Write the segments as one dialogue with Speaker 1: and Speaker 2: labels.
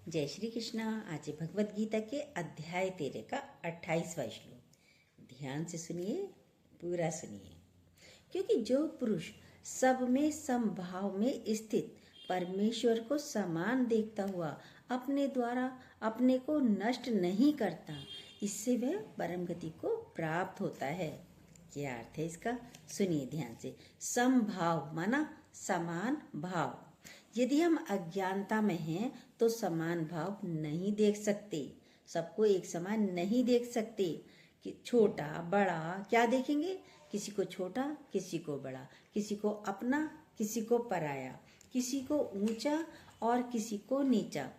Speaker 1: जय श्री कृष्णा। आज भगवत गीता के अध्याय 13 का 28वां श्लोक ध्यान से सुनिए, पूरा सुनिए। क्योंकि जो पुरुष सब में समभाव में स्थित परमेश्वर को समान देखता हुआ अपने द्वारा अपने को नष्ट नहीं करता, इससे वह परम गति को प्राप्त होता है। क्या अर्थ है इसका? सुनिए ध्यान से। समभाव माना समान भाव। यदि हम अज्ञानता में हैं तो समान भाव नहीं देख सकते, सबको एक समान नहीं देख सकते कि छोटा बड़ा क्या देखेंगे, किसी को छोटा किसी को बड़ा, किसी को अपना किसी को पराया, किसी को ऊंचा और किसी को नीचा।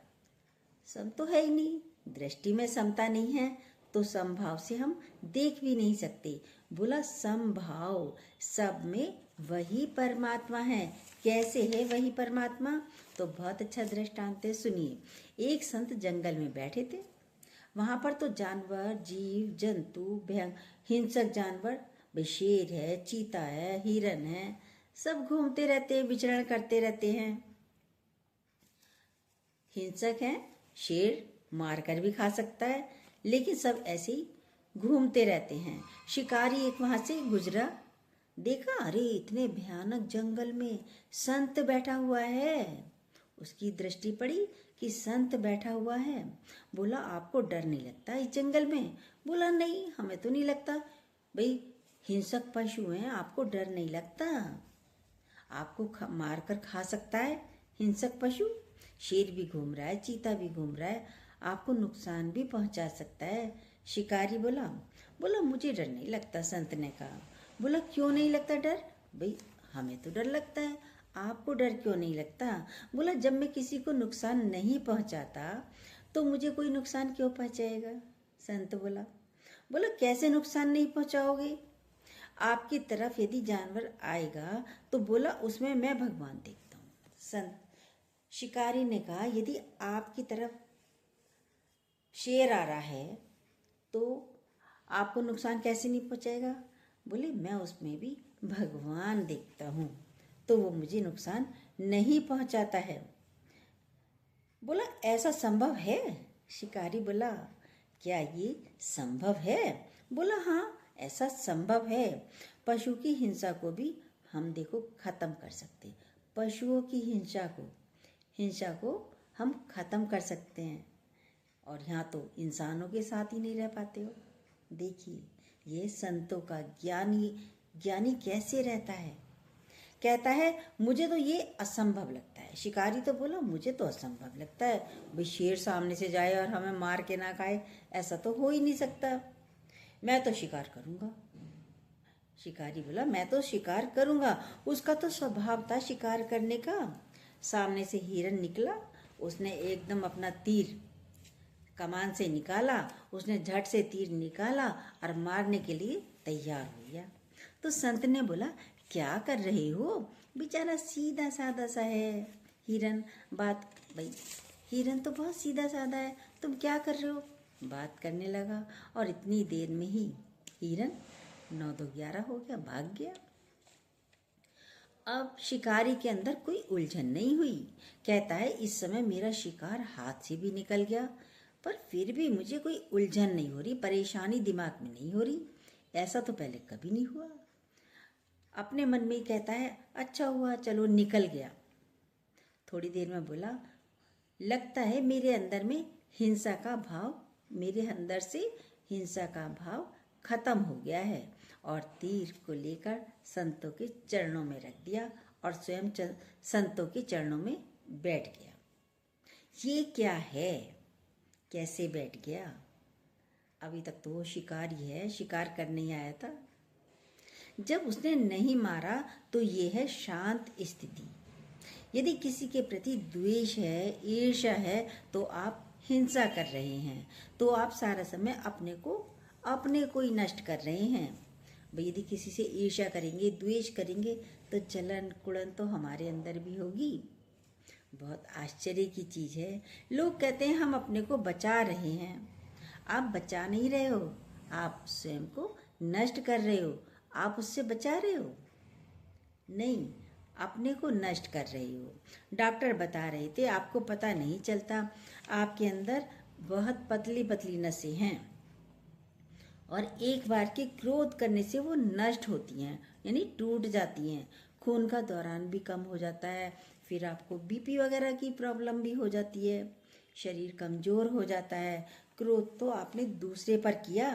Speaker 1: सम तो है ही नहीं, दृष्टि में समता नहीं है तो समभाव से हम देख भी नहीं सकते। बोला समभाव, सब में वही परमात्मा है। कैसे है वही परमात्मा? तो बहुत अच्छा दृष्टांत है, सुनिए। एक संत जंगल में बैठे थे। वहां पर तो जानवर, जीव जंतु, भयंकर हिंसक जानवर, शेर है, चीता है, हिरन है, सब घूमते रहते हैं, विचरण करते रहते हैं। हिंसक है, शेर मारकर भी खा सकता है, लेकिन सब ऐसे ही घूमते रहते हैं। शिकारी एक वहां से गुजरा, देखा अरे इतने भयानक जंगल में संत बैठा हुआ है। उसकी दृष्टि पड़ी कि संत बैठा हुआ है। बोला आपको डर नहीं लगता इस जंगल में? बोला नहीं, हमें तो नहीं लगता। भाई हिंसक पशु हैं, आपको डर नहीं लगता? आपको मार कर खा सकता है हिंसक पशु। शेर भी घूम रहा है, चीता भी घूम रहा है, आपको नुकसान भी पहुंचा सकता है। शिकारी बोला मुझे डर नहीं लगता। संत ने कहा, बोला क्यों नहीं लगता डर? भाई हमें तो डर लगता है, आपको डर क्यों नहीं लगता? बोला जब मैं किसी को नुकसान नहीं पहुंचाता तो मुझे कोई नुकसान क्यों पहुंचाएगा? संत बोला कैसे नुकसान नहीं पहुंचाओगे? आपकी तरफ यदि जानवर आएगा तो बोला उसमें मैं भगवान देखता हूँ। संत शिकारी ने कहा यदि आपकी तरफ शेर आ रहा है तो आपको नुकसान कैसे नहीं पहुंचाएगा? बोले मैं उसमें भी भगवान देखता हूँ तो वो मुझे नुकसान नहीं पहुंचाता है। बोला ऐसा संभव है? शिकारी बोला क्या ये संभव है? बोला हाँ ऐसा संभव है। पशु की हिंसा को भी हम देखो खत्म कर सकते, पशुओं की हिंसा को हम खत्म कर सकते हैं। और यहाँ तो इंसानों के साथ ही नहीं रह पाते हो। देखिए ये संतों का ज्ञानी कैसे रहता है। कहता है मुझे तो ये असंभव लगता है। शिकारी तो बोला मुझे तो असंभव लगता है, भाई शेर सामने से जाए और हमें मार के ना खाए, ऐसा तो हो ही नहीं सकता। मैं तो शिकार करूंगा। शिकारी बोला मैं तो शिकार करूंगा। उसका तो स्वभाव था शिकार करने का। सामने से हिरन निकला, उसने एकदम अपना तीर कमान से निकाला, उसने झट से तीर निकाला और मारने के लिए तैयार हो गया। तो संत ने बोला क्या कर रहे हो? बेचारा सीधा साधा सा है हिरन। भाई हिरन तो बहुत सीधा साधा है, तुम क्या कर रहे हो? बात करने लगा और इतनी देर में ही हिरन 9 2 11 हो गया, भाग गया। अब शिकारी के अंदर कोई उलझन नहीं हुई। कहता है इस समय मेरा शिकार हाथ से भी निकल गया, पर फिर भी मुझे कोई उलझन नहीं हो रही, परेशानी दिमाग में नहीं हो रही। ऐसा तो पहले कभी नहीं हुआ। अपने मन में ही कहता है अच्छा हुआ चलो निकल गया। थोड़ी देर में बोला लगता है मेरे अंदर से हिंसा का भाव खत्म हो गया है। और तीर को लेकर संतों के चरणों में रख दिया और स्वयं संतों के चरणों में बैठ गया। ये क्या है? कैसे बैठ गया? अभी तक तो वो शिकारी है, शिकार करने ही आया था। जब उसने नहीं मारा तो ये है शांत स्थिति। यदि किसी के प्रति द्वेष है, ईर्ष्या है तो आप हिंसा कर रहे हैं, तो आप सारा समय अपने को ही नष्ट कर रहे हैं। भाई यदि किसी से ईर्ष्या करेंगे, द्वेष करेंगे तो जलन कुड़न तो हमारे अंदर भी होगी। बहुत आश्चर्य की चीज़ है। लोग कहते हैं हम अपने को बचा रहे हैं। आप बचा नहीं रहे हो, आप स्वयं को नष्ट कर रहे हो। आप उससे बचा रहे हो? नहीं, अपने को नष्ट कर रही हो। डॉक्टर बता रहे थे आपको पता नहीं चलता, आपके अंदर बहुत पतली पतली नसें हैं और एक बार के क्रोध करने से वो नष्ट होती हैं, यानी टूट जाती हैं। खून का दौरान भी कम हो जाता है, फिर आपको बीपी वगैरह की प्रॉब्लम भी हो जाती है, शरीर कमजोर हो जाता है। क्रोध तो आपने दूसरे पर किया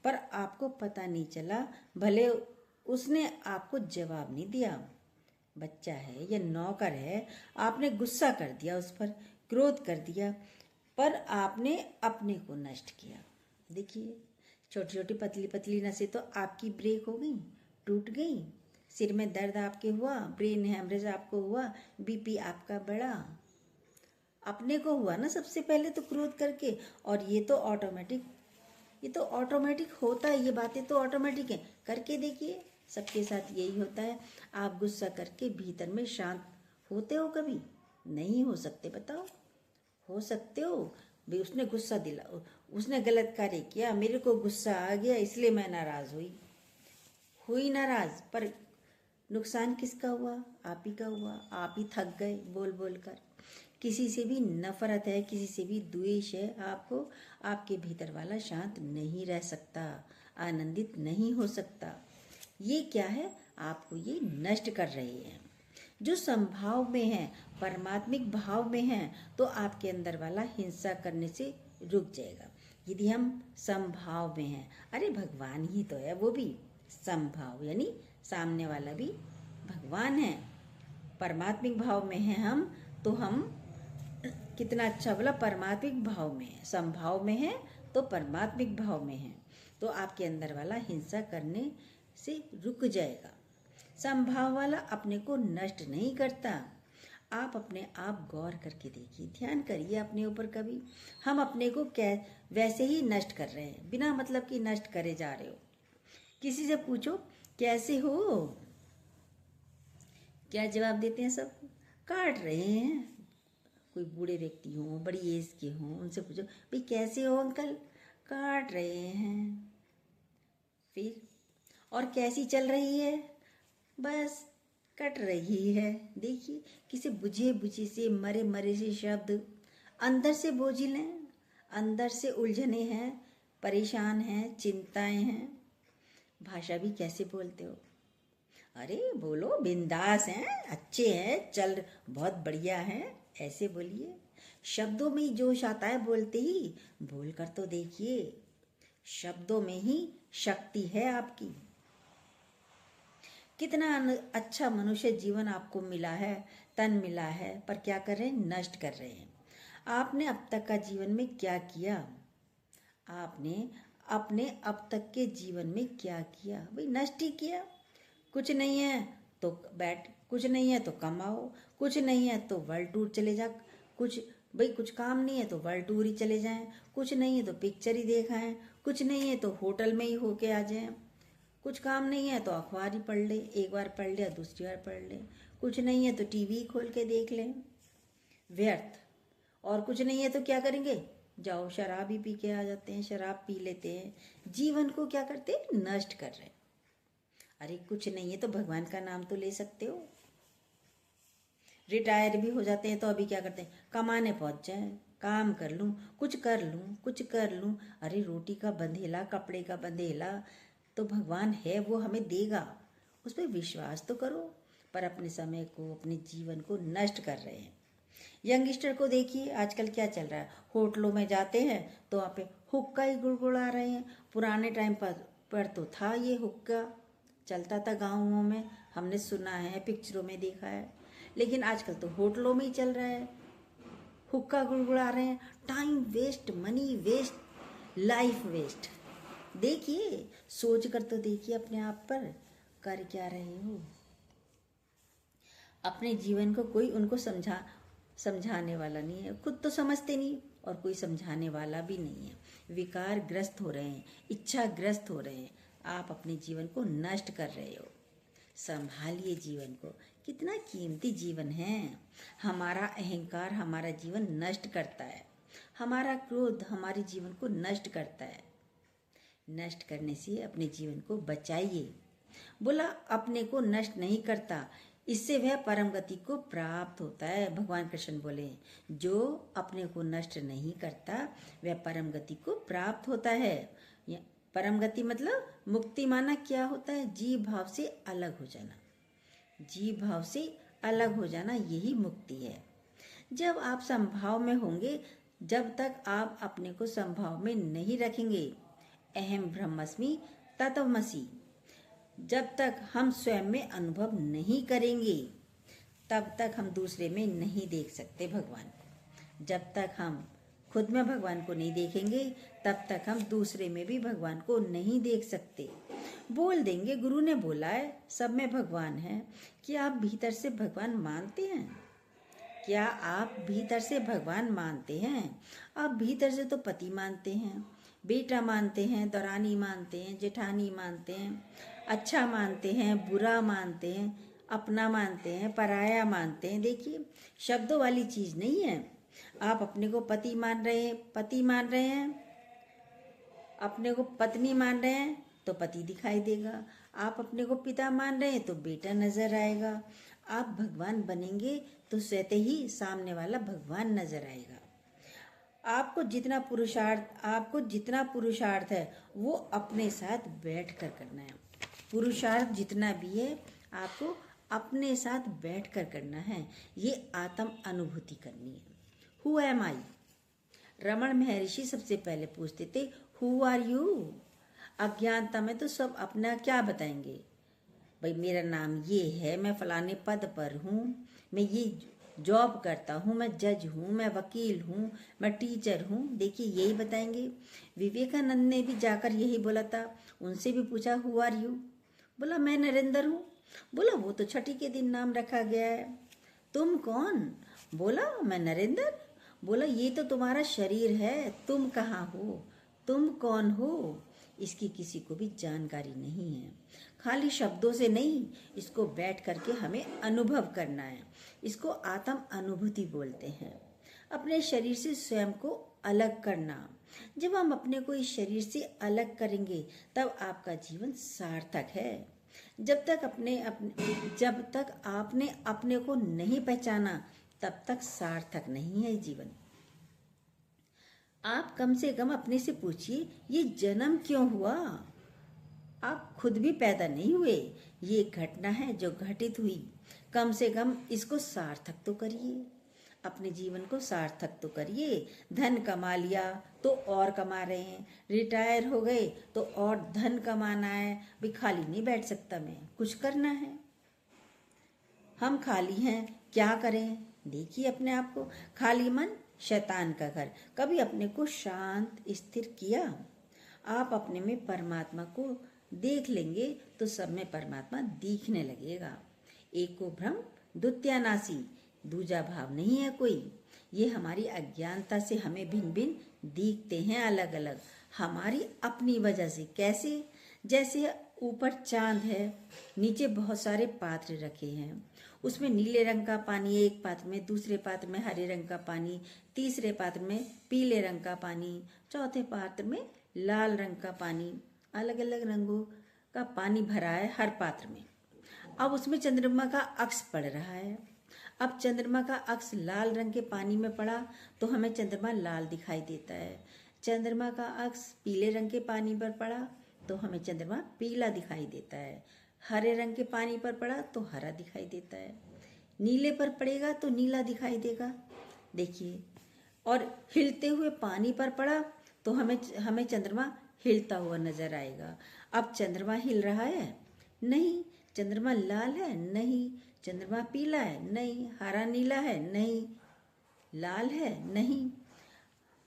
Speaker 1: पर आपको पता नहीं चला, भले उसने आपको जवाब नहीं दिया। बच्चा है या नौकर है, आपने गुस्सा कर दिया उस पर, क्रोध कर दिया, पर आपने अपने को नष्ट किया। देखिए छोटी छोटी पतली पतली नसें तो आपकी ब्रेक हो गई, टूट गई, सिर में दर्द आपके हुआ, ब्रेन हेमरेज आपको हुआ, बीपी आपका बढ़ा। अपने को हुआ ना सबसे पहले तो क्रोध करके, और ये तो ऑटोमेटिक होता है, ये बातें तो ऑटोमेटिक है। करके देखिए, सबके साथ यही होता है। आप गुस्सा करके भीतर में शांत होते हो? कभी नहीं हो सकते, बताओ। हो सकते हो भाई, उसने गुस्सा दिला, उसने गलत कार्य किया, मेरे को गुस्सा आ गया इसलिए मैं नाराज हुई नाराज, पर नुकसान किसका हुआ? आप ही का हुआ। आप ही थक गए बोल बोल कर। किसी से भी नफरत है, किसी से भी द्वेष है आपको, आपके भीतर वाला शांत नहीं रह सकता, आनंदित नहीं हो सकता। ये क्या है? आपको ये नष्ट कर रहे हैं। जो संभाव में है, परमात्मिक भाव में है, तो आपके अंदर वाला हिंसा करने से रुक जाएगा। यदि हम संभाव में हैं, अरे भगवान ही तो है, वो भी संभाव, यानी सामने वाला भी भगवान है। परमात्मिक भाव में है हम, तो हम, कितना अच्छा बोला, परमात्मिक भाव में है। संभाव में है तो परमात्मिक भाव में है, तो आपके अंदर वाला हिंसा करने से रुक जाएगा। संभाव वाला अपने को नष्ट नहीं करता। आप अपने आप गौर करके देखिए, ध्यान करिए अपने ऊपर। कभी हम अपने को वैसे ही नष्ट कर रहे हैं, बिना मतलब कि नष्ट करे जा रहे हो। किसी से पूछो कैसे हो, क्या जवाब देते हैं? सब काट रहे हैं। कोई बूढ़े व्यक्ति हो, बड़ी एज के हो, उनसे पूछो भाई कैसे हो अंकल, काट रहे हैं। फिर और कैसी चल रही है? बस कट रही है। देखिए, किसी बुझे बुझे से, मरे मरे से शब्द, अंदर से बोझिल हैं, अंदर से उलझने हैं, परेशान हैं, चिंताएं हैं। भाषा भी कैसे बोलते हो? अरे बोलो, बिंदास हैं, अच्छे हैं, चल बहुत बढ़िया हैं, ऐसे बोलिए। शब्दों में ही जोश आता है बोलते ही, बोल कर तो देखिए। शब्दों में ही शक्ति है आपकी। कितना अच्छा मनुष्य जीवन आपको मिला है, तन मिला है, पर क्या कर रहे हैं? नष्ट कर रहे हैं। आपने अब तक का जीवन में क्या किया? आपने अपने अब तक के जीवन में क्या किया? भाई नष्ट ही किया। कुछ नहीं है तो बैठ, कुछ नहीं है तो कमाओ, कुछ नहीं है तो वर्ल्ड टूर चले जा, कुछ काम नहीं है तो वर्ल्ड टूर ही चले जाएं, कुछ नहीं है तो पिक्चर ही देखाएं, कुछ नहीं है तो होटल में ही होके आ जाएं, कुछ काम नहीं है तो अखबार ही पढ़ ले, एक बार पढ़ ले दूसरी बार पढ़ ले, कुछ नहीं है तो टीवी खोल के देख लें। व्यर्थ। और कुछ नहीं है तो क्या करेंगे? जाओ शराब ही पी के आ जाते हैं, शराब पी लेते हैं, जीवन को क्या करते हैं? नष्ट कर रहे हैं। अरे कुछ नहीं है तो भगवान का नाम तो ले सकते हो। रिटायर भी हो जाते हैं तो अभी क्या करते हैं? कमाने पहुंच जाए, काम कर लूं, कुछ कर लूं, कुछ कर लूं। अरे रोटी का बंधेला, कपड़े का बंधेला तो भगवान है, वो हमें देगा, उस पर विश्वास तो करो। पर अपने समय को, अपने जीवन को नष्ट कर रहे हैं। यंगस्टर को देखिए आजकल क्या चल रहा है, होटलों में जाते हैं तो वहाँ पे हुक्का ही गुड़गुड़ा रहे हैं। पुराने टाइम पर तो था ये हुक्का, चलता था गाँवों में, हमने सुना है, पिक्चरों में देखा है। लेकिन आजकल तो होटलों में ही चल रहा है, हुक्का गुड़गुड़ा रहे हैं। Time waste, money waste, life waste. देखिए, सोच कर तो देखिए अपने आप पर, कर क्या रहे हो? अपने जीवन को कोई उनको समझाने वाला नहीं है, खुद तो समझते नहीं और कोई समझाने वाला भी नहीं है। विकार ग्रस्त हो रहे हैं, इच्छा ग्रस्त हो रहे हैं, आप अपने जीवन को नष्ट कर रहे हो। संभालिए जीवन को, कितना कीमती जीवन है। हमारा अहंकार हमारा जीवन नष्ट करता है, हमारा क्रोध हमारे जीवन को नष्ट करता है। नष्ट करने से अपने जीवन को बचाइए। बोला अपने को नष्ट नहीं करता, इससे वह परम गति को प्राप्त होता है। भगवान कृष्ण बोले, जो अपने को नष्ट नहीं करता वह परम गति को प्राप्त होता है। परम गति मतलब मुक्ति माना क्या होता है? जीव भाव से अलग हो जाना। जीव भाव से अलग हो जाना, यही मुक्ति है। जब आप समभाव में होंगे, जब तक आप अपने को समभाव में नहीं रखेंगे, अहम ब्रह्मस्मि तत्वमसि, जब तक हम स्वयं में अनुभव नहीं करेंगे, तब तक हम दूसरे में नहीं देख सकते भगवान। जब तक हम खुद में भगवान को नहीं देखेंगे, तब तक हम दूसरे में भी भगवान को नहीं देख सकते। बोल देंगे गुरु ने बोला है सब में भगवान है। क्या आप भीतर से भगवान मानते हैं? क्या आप भीतर से भगवान मानते हैं? आप भीतर से तो पति मानते हैं, बेटा मानते हैं, दौरानी मानते हैं, जेठानी मानते हैं, अच्छा मानते हैं, बुरा मानते हैं, अपना मानते हैं, पराया मानते हैं। देखिए, शब्दों वाली चीज़ नहीं है। आप अपने को पति मान रहे हैं, पति मान रहे हैं, अपने को पत्नी मान रहे हैं तो पति दिखाई देगा। आप अपने को पिता मान रहे हैं तो बेटा नजर आएगा। आप भगवान बनेंगे तो स्वतः ही सामने वाला भगवान नजर आएगा। आपको जितना पुरुषार्थ है वो अपने साथ बैठ कर करना है। पुरुषार्थ जितना भी है आपको अपने साथ बैठ कर करना है। ये आत्म अनुभूति करनी है। हु एम आई? रमण महर्षि सबसे पहले पूछते थे हु आर यू? अज्ञानता में तो सब अपना क्या बताएंगे, भाई मेरा नाम ये है, मैं फलाने पद पर हूँ, मैं ये जॉब करता हूँ, मैं जज हूँ, मैं वकील हूँ, मैं टीचर हूँ। देखिए, यही बताएंगे। विवेकानंद ने भी जाकर यही बोला था। उनसे भी पूछा हु आर यू? बोला मैं नरेंद्र हूँ। बोला वो तो छठी के दिन नाम रखा गया है। तुम कौन? बोला मैं नरेंद्र। बोला ये तो तुम्हारा शरीर है, तुम कहाँ हो, तुम कौन हो, इसकी किसी को भी जानकारी नहीं है। खाली शब्दों से नहीं, इसको बैठ करके हमें अनुभव करना है। इसको आत्म अनुभूति बोलते हैं। अपने शरीर से स्वयं को अलग करना। जब हम अपने को इस शरीर से अलग करेंगे तब आपका जीवन सार्थक है। जब तक आपने अपने को नहीं पहचाना तब तक सार्थक नहीं है जीवन। आप कम से कम अपने से पूछिए ये जन्म क्यों हुआ? आप खुद भी पैदा नहीं हुए, ये घटना है जो घटित हुई। कम से कम इसको सार्थक तो करिए, अपने जीवन को सार्थक तो करिए। धन कमा लिया तो और कमा रहे हैं, रिटायर हो गए तो और धन कमाना है। भी खाली नहीं बैठ सकता मैं, कुछ करना है। हम खाली हैं, क्या करें? देखिए अपने आप को। खाली मन शैतान का घर। कभी अपने को शांत स्थिर किया? आप अपने में परमात्मा को देख लेंगे तो सब में परमात्मा दिखने लगेगा। एको भ्रम द्वितीयानासी, दूजा भाव नहीं है कोई। ये हमारी अज्ञानता से हमें भिन्न भिन्न दिखते हैं, अलग अलग, हमारी अपनी वजह से। कैसे? जैसे ऊपर चांद है, नीचे बहुत सारे पात्र रखे हैं, उसमें नीले रंग का पानी एक पात्र में, दूसरे पात्र में हरे रंग का पानी, तीसरे पात्र में पीले रंग का पानी, चौथे पात्र में लाल रंग का पानी। अलग अलग रंगों का पानी भरा है हर पात्र में। अब उसमें चंद्रमा का अक्स पड़ रहा है। अब चंद्रमा का अक्स लाल रंग के पानी में पड़ा तो हमें चंद्रमा लाल दिखाई देता है। चंद्रमा का अक्स पीले रंग के पानी पर पड़ा तो हमें चंद्रमा पीला दिखाई देता है। हरे रंग के पानी पर पड़ा तो हरा दिखाई देता है। नीले पर पड़ेगा तो नीला दिखाई देगा। देखिए, और हिलते हुए पानी पर पड़ा तो हमें चंद्रमा हिलता हुआ नजर आएगा। अब चंद्रमा हिल रहा है? नहीं। चंद्रमा लाल है? नहीं। चंद्रमा पीला है? नहीं। हरा नीला है? नहीं। लाल है? नहीं।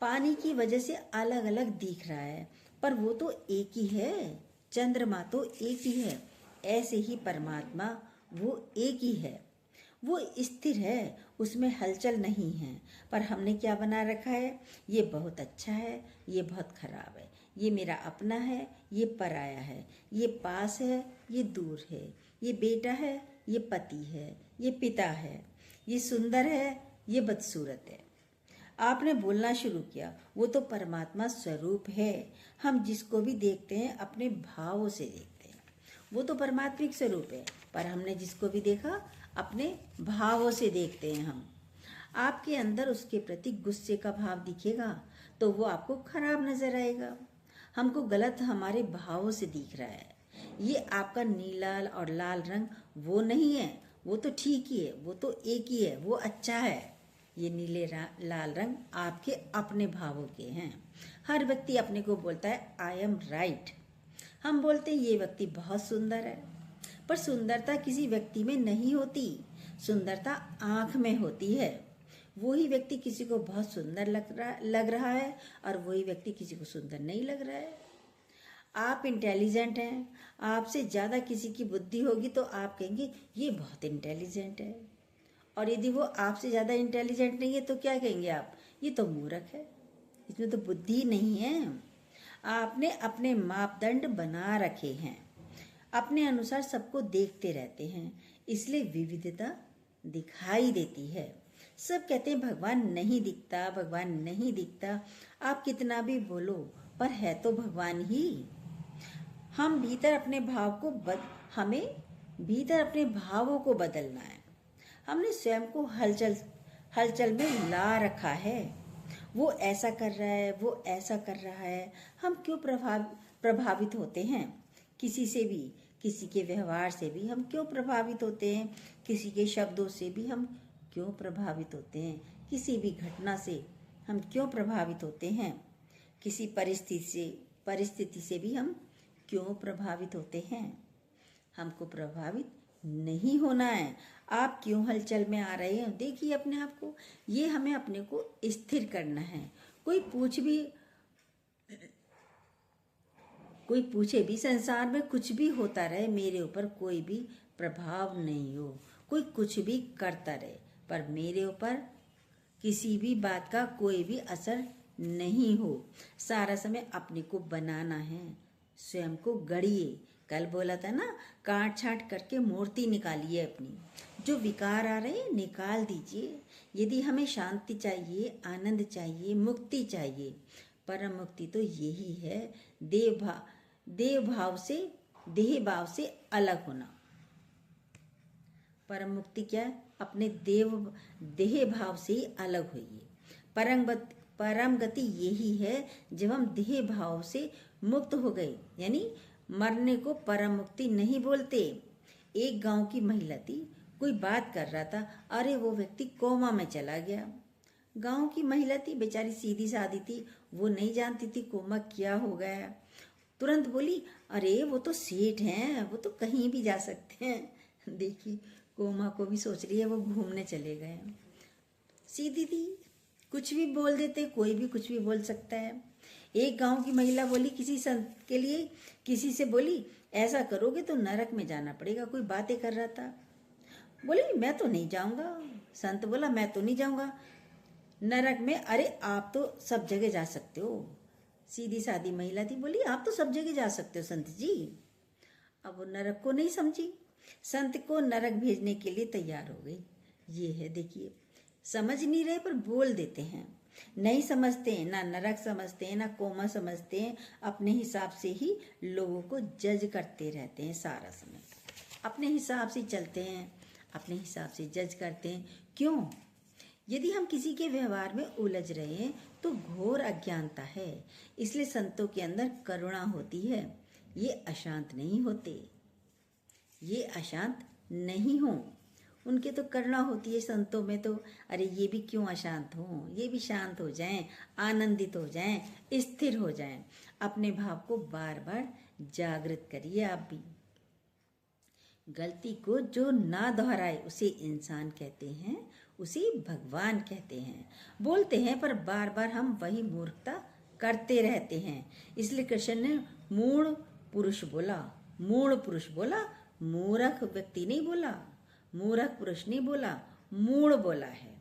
Speaker 1: पानी की वजह से अलग अलग दिख रहा है, पर वो तो एक ही है। चंद्रमा तो एक ही है। ऐसे ही परमात्मा वो एक ही है, वो स्थिर है, उसमें हलचल नहीं है। पर हमने क्या बना रखा है? ये बहुत अच्छा है, ये बहुत खराब है, ये मेरा अपना है, ये पराया है, ये पास है, ये दूर है, ये बेटा है, ये पति है, ये पिता है, ये सुंदर है, ये बदसूरत है। आपने बोलना शुरू किया, वो तो परमात्मा स्वरूप है। हम जिसको भी देखते हैं अपने भावों से देखते हैं, वो तो परमात्मिक स्वरूप है। पर हमने जिसको भी देखा अपने भावों से देखते हैं हम। आपके अंदर उसके प्रति गुस्से का भाव दिखेगा तो वो आपको खराब नजर आएगा। हमको गलत हमारे भावों से दिख रहा है। ये आपका नीला और लाल रंग वो नहीं है, वो तो ठीक ही है, वो तो एक ही है, वो अच्छा है। ये नीले लाल रंग आपके अपने भावों के हैं। हर व्यक्ति अपने को बोलता है आई एम राइट। हम बोलते हैं ये व्यक्ति बहुत सुंदर है, पर सुंदरता किसी व्यक्ति में नहीं होती, सुंदरता आँख में होती है। वही व्यक्ति किसी को बहुत सुंदर लग रहा है और वही व्यक्ति किसी को सुंदर नहीं लग रहा है। आप इंटेलिजेंट हैं, आपसे ज़्यादा किसी की बुद्धि होगी तो आप कहेंगे ये बहुत इंटेलिजेंट है, और यदि वो आपसे ज़्यादा इंटेलिजेंट नहीं है तो क्या कहेंगे आप, ये तो मूर्ख है, इसमें तो बुद्धि नहीं है। आपने अपने मापदंड बना रखे हैं, अपने अनुसार सबको देखते रहते हैं, इसलिए विविधता दिखाई देती है। सब कहते हैं भगवान नहीं दिखता, भगवान नहीं दिखता। आप कितना भी बोलो पर है तो भगवान ही। हम भीतर अपने भाव को हमें भीतर अपने भावों को बदलना है। हमने स्वयं को हलचल में ला रखा है। वो ऐसा कर रहा है, वो ऐसा कर रहा है। हम क्यों प्रभावित होते हैं किसी से भी, किसी के व्यवहार से भी हम क्यों प्रभावित होते हैं, किसी के शब्दों से भी हम क्यों प्रभावित होते हैं, किसी भी घटना से हम क्यों प्रभावित होते हैं, किसी परिस्थिति से भी हम क्यों प्रभावित होते हैं। हमको प्रभावित नहीं होना है। आप क्यों हलचल में आ रहे हैं, देखिए अपने आप को। ये हमें अपने को स्थिर करना है। कोई पूछे भी संसार में कुछ भी होता रहे, मेरे ऊपर कोई भी प्रभाव नहीं हो। कोई कुछ भी करता रहे पर मेरे ऊपर किसी भी बात का कोई भी असर नहीं हो। सारा समय अपने को बनाना है, स्वयं को गढ़िए। कल बोला था ना, काट छाट करके मूर्ति निकालिए अपनी। जो विकार आ रहे हैं निकाल दीजिए। यदि हमें शांति चाहिए, आनंद चाहिए, मुक्ति चाहिए, परम मुक्ति तो यही है, देह भाव से अलग होना। परम मुक्ति क्या है, अपने देह भाव से ही अलग होइए। परम गति यही है जब हम देह भाव से मुक्त हो गए, यानी मरने को परम मुक्ति नहीं बोलते। एक गांव की महिला थी, कोई बात कर रहा था, अरे वो व्यक्ति कोमा में चला गया। गांव की महिला थी, बेचारी सीधी सादी थी, वो नहीं जानती थी कोमा क्या हो गया। तुरंत बोली, अरे वो तो सेठ हैं, वो तो कहीं भी जा सकते हैं। देखिए कोमा को भी सोच रही है, वो घूमने चले गए। सीधी थी, कुछ भी बोल देते, कोई भी कुछ भी बोल सकता है। एक गांव की महिला बोली किसी संत के लिए, किसी से बोली ऐसा करोगे तो नरक में जाना पड़ेगा। कोई बातें कर रहा था, बोली मैं तो नहीं जाऊंगा। संत बोला मैं तो नहीं जाऊंगा नरक में। अरे आप तो सब जगह जा सकते हो। सीधी सादी महिला थी, बोली आप तो सब जगह जा सकते हो संत जी। अब वो नरक को नहीं समझी, संत को नरक भेजने के लिए तैयार हो गई। ये है, देखिए समझ नहीं रहे पर बोल देते हैं। नहीं समझते हैं, ना नरक समझते हैं, ना कोमा समझते हैं। अपने हिसाब से ही लोगों को जज करते रहते हैं सारा समय। अपने हिसाब से चलते हैं, अपने हिसाब से जज करते हैं। क्यों? यदि हम किसी के व्यवहार में उलझ रहे हैं तो घोर अज्ञानता है। इसलिए संतों के अंदर करुणा होती है। ये अशांत नहीं होते, ये अशांत नहीं हो। उनके तो करुणा होती है संतों में तो, अरे ये भी क्यों अशांत हो, ये भी शांत हो जाएं, आनंदित हो जाएं, स्थिर हो जाएं। अपने भाव को बार बार जागृत करिए। आप भी गलती को जो ना दोहराए उसे इंसान कहते हैं, उसे भगवान कहते हैं। बोलते हैं पर बार बार हम वही मूर्खता करते रहते हैं। इसलिए कृष्ण ने मूढ़ पुरुष बोला, मूढ़ पुरुष बोला, मूर्ख व्यक्ति नहीं बोला, मूर्ख पुरुष नहीं बोला, मूढ़ बोला है।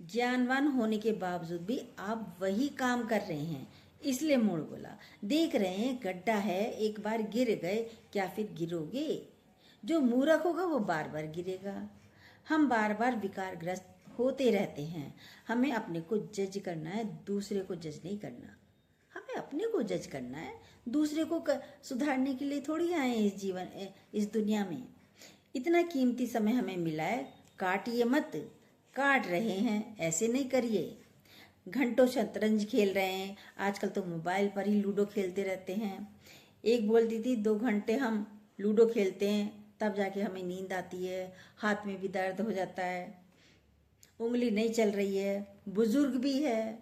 Speaker 1: ज्ञानवान होने के बावजूद भी आप वही काम कर रहे हैं, इसलिए मूढ़ बोला। देख रहे हैं गड्ढा है, एक बार गिर गए, क्या फिर गिरोगे? जो मूर्ख होगा वो बार बार गिरेगा। हम बार बार विकारग्रस्त होते रहते हैं। हमें अपने को जज करना है, दूसरे को जज नहीं करना। हमें अपने को जज करना है, दूसरे को सुधारने के लिए थोड़ी आए हैं इस दुनिया में। इतना कीमती समय हमें मिला है, काटिए मत, काट रहे हैं ऐसे नहीं करिए। घंटों शतरंज खेल रहे हैं, आजकल तो मोबाइल पर ही लूडो खेलते रहते हैं। एक बोलती थी 2 घंटे हम लूडो खेलते हैं तब जाके हमें नींद आती है, हाथ में भी दर्द हो जाता है, उंगली नहीं चल रही है। बुजुर्ग भी है,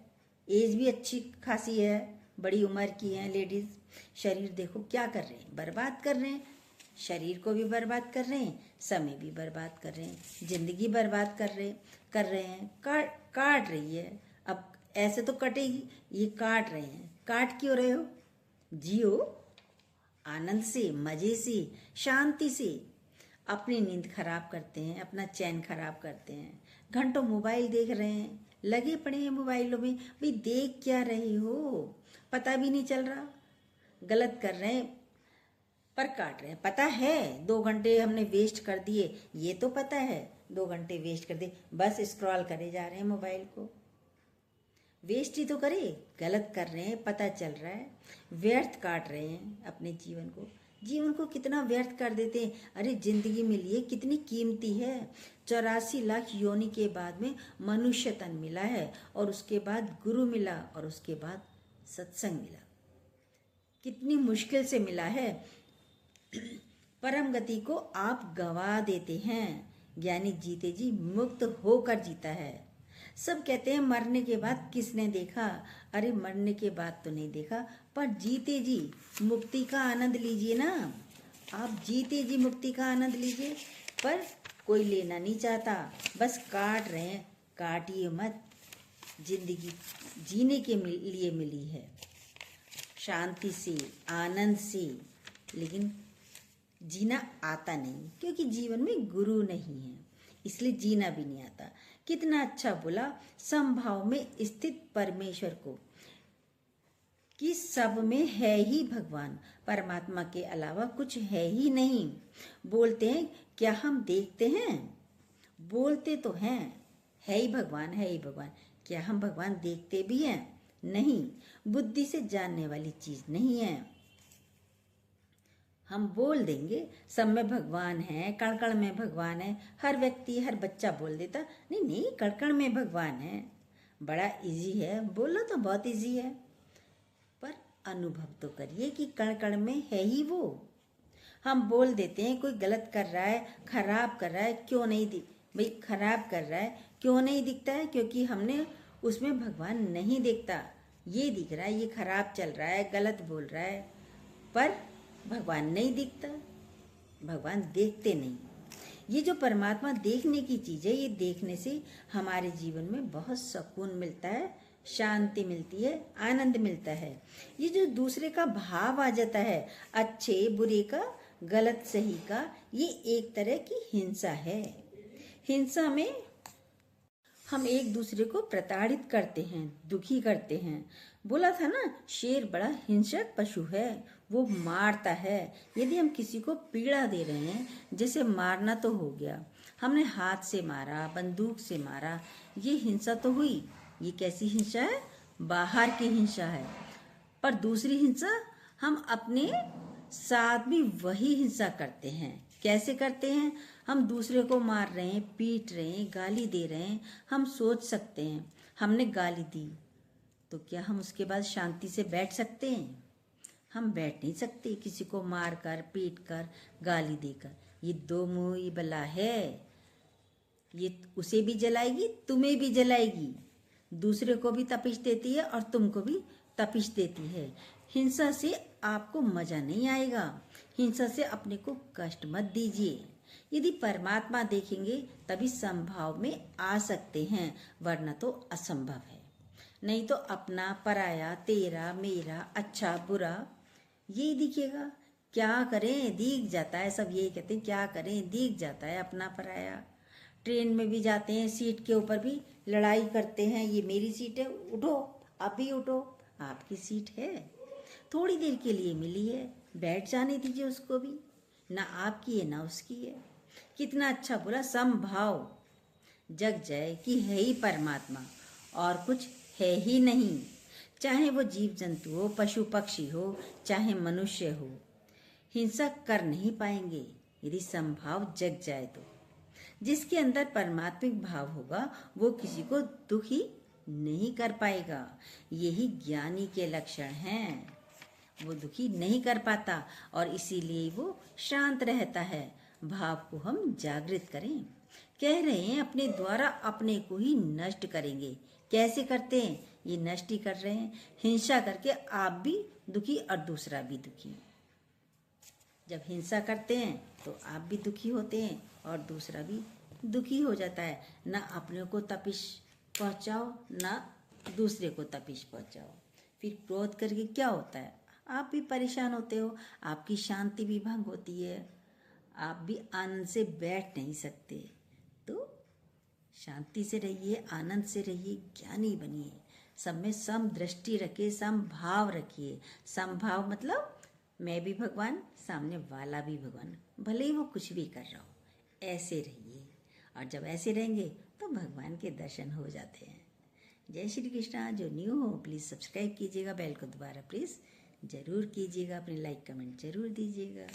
Speaker 1: एज भी अच्छी खासी है, बड़ी उम्र की है लेडीज, शरीर देखो क्या कर रहे हैं, बर्बाद कर रहे हैं। शरीर को भी बर्बाद कर रहे हैं, समय भी बर्बाद कर रहे हैं, जिंदगी बर्बाद कर रहे हैं। काट रही है। अब ऐसे तो कटेगी, ये काट रहे हैं। काट क्यों रहे हो? जियो आनंद से, मजे से, शांति से। अपनी नींद खराब करते हैं, अपना चैन खराब करते हैं, घंटों मोबाइल देख रहे हैं, लगे पड़े हैं मोबाइलों में। भाई देख क्या रहे हो, पता भी नहीं चल रहा। गलत कर रहे हैं पर काट रहे हैं। पता है 2 घंटे हमने वेस्ट कर दिए, ये तो पता है 2 घंटे वेस्ट कर दिए, बस स्क्रॉल करे जा रहे हैं मोबाइल को। वेस्ट ही तो करे, गलत कर रहे हैं, पता चल रहा है, व्यर्थ काट रहे हैं अपने जीवन को कितना व्यर्थ कर देते हैं। अरे जिंदगी मिली है, कितनी कीमती है। 84 लाख योनि के बाद में मनुष्य तन मिला है, और उसके बाद गुरु मिला, और उसके बाद सत्संग मिला। कितनी मुश्किल से मिला है। परम गति को आप गवा देते हैं। ज्ञानी जीते जी मुक्त होकर जीता है। सब कहते हैं मरने के बाद किसने देखा। अरे मरने के बाद तो नहीं देखा, पर जीते जी मुक्ति का आनंद लीजिए ना। आप जीते जी मुक्ति का आनंद लीजिए, पर कोई लेना नहीं चाहता, बस काट रहे हैं। काटिए मत, जिंदगी जीने के लिए मिली है, शांति से, आनंद से। लेकिन जीना आता नहीं, क्योंकि जीवन में गुरु नहीं है, इसलिए जीना भी नहीं आता। कितना अच्छा बोला समभाव में स्थित परमेश्वर को, कि सब में है ही भगवान, परमात्मा के अलावा कुछ है ही नहीं। बोलते हैं क्या हम देखते हैं? बोलते तो हैं है ही भगवान, है ही भगवान। क्या हम भगवान देखते भी हैं? नहीं, बुद्धि से जानने वाली चीज नहीं है। हम बोल देंगे सब में भगवान है, कण कण में भगवान है, हर व्यक्ति हर बच्चा बोल देता नहीं नहीं कण कण में भगवान है, बड़ा इजी है, बोलना तो बहुत इजी है, पर अनुभव तो करिए कि कण कण में है ही वो। हम बोल देते हैं कोई गलत कर रहा है, खराब कर रहा है, क्यों नहीं भाई खराब कर रहा है क्यों नहीं दिखता है? क्योंकि हमने उसमें भगवान नहीं देखता। ये दिख रहा है ये खराब चल रहा है, गलत बोल रहा है, पर भगवान नहीं दिखता, भगवान देखते नहीं। ये जो परमात्मा देखने की चीज़ है, ये देखने से हमारे जीवन में बहुत सुकून मिलता है, शांति मिलती है, आनंद मिलता है। ये जो दूसरे का भाव आ जाता है, अच्छे बुरे का, गलत सही का, ये एक तरह की हिंसा है। हिंसा में हम एक दूसरे को प्रताड़ित करते हैं, दुखी करते हैं। बोला था ना, शेर बड़ा हिंसक पशु है, वो मारता है। यदि हम किसी को पीड़ा दे रहे हैं, जैसे मारना तो हो गया, हमने हाथ से मारा, बंदूक से मारा, ये हिंसा तो हुई। ये कैसी हिंसा है? बाहर की हिंसा है। पर दूसरी हिंसा, हम अपने साथ भी वही हिंसा करते हैं। कैसे करते हैं? हम दूसरे को मार रहे हैं, पीट रहे हैं, गाली दे रहे हैं। हम सोच सकते हैं हमने गाली दी तो क्या हम उसके बाद शांति से बैठ सकते हैं? हम बैठ नहीं सकते। किसी को मार कर, पीट कर, गाली देकर, ये दो मुंही बला है। ये उसे भी जलाएगी, तुम्हें भी जलाएगी, दूसरे को भी तपिश देती है और तुमको भी तपिश देती है। हिंसा से आपको मजा नहीं आएगा। हिंसा से अपने को कष्ट मत दीजिए। यदि परमात्मा देखेंगे तभी संभाव में आ सकते हैं, वरना तो असंभव है। नहीं तो अपना, पराया, तेरा, मेरा, अच्छा, बुरा, ये दिखेगा। क्या करें, दिख जाता है। सब यही कहते हैं क्या करें, दिख जाता है अपना पराया। ट्रेन में भी जाते हैं, सीट के ऊपर भी लड़ाई करते हैं, ये मेरी सीट है, उठो, अभी उठो। आपकी सीट है, थोड़ी देर के लिए मिली है, बैठ जाने दीजिए उसको भी। ना आपकी है ना उसकी है। कितना अच्छा बोला, समभाव जग जाए कि है ही परमात्मा और कुछ है ही नहीं। चाहे वो जीव जंतु हो, पशु पक्षी हो, चाहे मनुष्य हो, हिंसा कर नहीं पाएंगे यदि समभाव जग जाए तो। जिसके अंदर परमात्मिक भाव होगा वो किसी को दुखी नहीं कर पाएगा। यही ज्ञानी के लक्षण हैं। वो दुखी नहीं कर पाता और इसीलिए वो शांत रहता है। भाव को हम जागृत करें। कह रहे हैं अपने द्वारा अपने को ही नष्ट करेंगे। कैसे करते हैं? ये नष्ट ही कर रहे हैं। हिंसा करके आप भी दुखी और दूसरा भी दुखी। जब हिंसा करते हैं तो आप भी दुखी होते हैं और दूसरा भी दुखी हो जाता है। ना अपने को तपिश पहुंचाओ, ना दूसरे को तपिश पहुंचाओ। फिर क्रोध करके क्या होता है? आप भी परेशान होते हो, आपकी शांति भी भंग होती है, आप भी आनंद से बैठ नहीं सकते। तो शांति से रहिए, आनंद से रहिए, ज्ञानी बनिए। सब में सम दृष्टि रखिए, सम भाव रखिए। सम भाव मतलब मैं भी भगवान, सामने वाला भी भगवान, भले ही वो कुछ भी कर रहा हो। ऐसे रहिए और जब ऐसे रहेंगे तो भगवान के दर्शन हो जाते हैं। जय श्री कृष्णा। जो न्यू हो प्लीज़ सब्सक्राइब कीजिएगा, बेल को दोबारा प्लीज़ ज़रूर कीजिएगा, अपने लाइक कमेंट ज़रूर दीजिएगा।